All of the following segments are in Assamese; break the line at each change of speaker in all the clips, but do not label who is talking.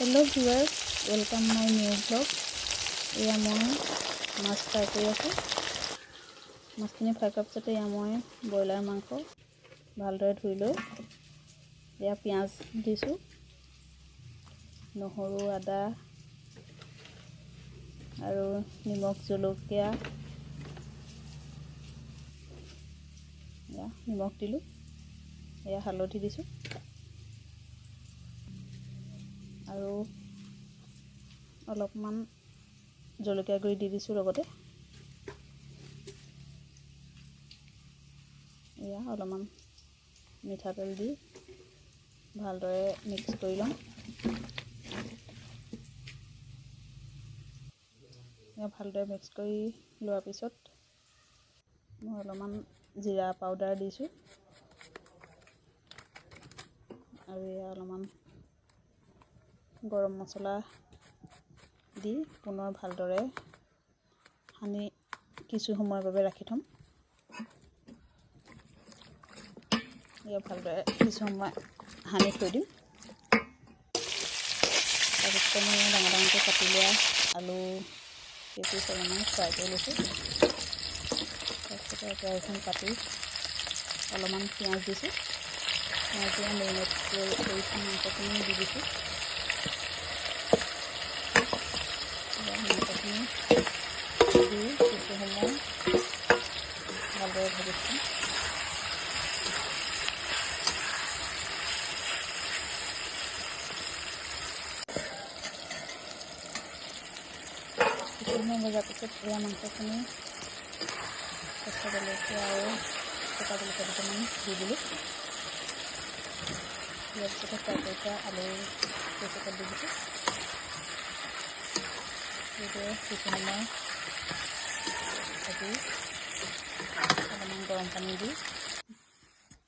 Hello viewers, welcome my new vlog. এয়া মই মাছ ফ্ৰাই কৰি আছোঁ। মাছখিনি ফ্ৰাই কৰাৰ পিছতে এয়া মই ব্ৰইলাৰ মাংস ভালদৰে ধুই লৈ এয়া পিঁয়াজ দিছোঁ, নহৰু আদা আৰু নিমখ জলকীয়া এয়া নিমখ দিলোঁ, এয়া হালধি দিছোঁ আৰু অলপমান জলকীয়া গুড়ি দি দিছোঁ লগতে। এয়া অলপমান মিঠাতেল দি ভালদৰে মিক্স কৰি ল'ম। এয়া ভালদৰে মিক্স কৰি লোৱাৰ পিছত মই অলপমান জিৰা পাউডাৰ দিছোঁ আৰু এয়া অলপমান গৰম মছলা দি পুনৰ ভালদৰে সানি কিছু সময়ৰ বাবে ৰাখি থ'ম। এয়া ভালদৰে কিছু সময় সানি থৈ দিম। তাৰপিছত মই ডাঙৰ ডাঙৰকৈ কাটি লোৱা আলু পিচ অলপমান ফ্ৰাই কৰি লৈছোঁ। তাৰপিছত কেৰাহীখন পাতি অলপমান পিঁয়াজ দিছোঁ। পিঁয়াজ দিয়া মেৰিনেট কৰি মাংসখিনি দি দিছোঁ। মাংসখিনি দি কিছু সময় ভালদৰে ভাজিছোঁ। কিছু সময় ভজাৰ পিছত এয়া মাংসখিনি কেঁচা জলকীয়া আৰু কেঁচা জলকীয়া দুটামান দি দিলোঁ। দিয়াৰ পিছতে ফ্ৰাই কৰি থোৱা আলু পিছত দি দিছোঁ। এইদৰে কিছু সময় ভাজি অলপমান গৰম পানী দি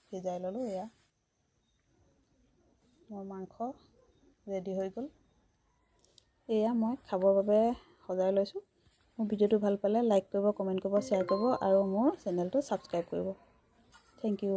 সিজাই ল'লোঁ। এয়া মোৰ মাংস ৰেডি হৈ গ'ল। এয়া মই খাবৰ বাবে সজাই লৈছোঁ। মোৰ ভিডিঅ'টো ভাল পালে লাইক কৰিব, কমেণ্ট কৰিব, শ্বেয়াৰ কৰিব আৰু মোৰ চেনেলটো ছাবস্ক্ৰাইব কৰিব। Thank U.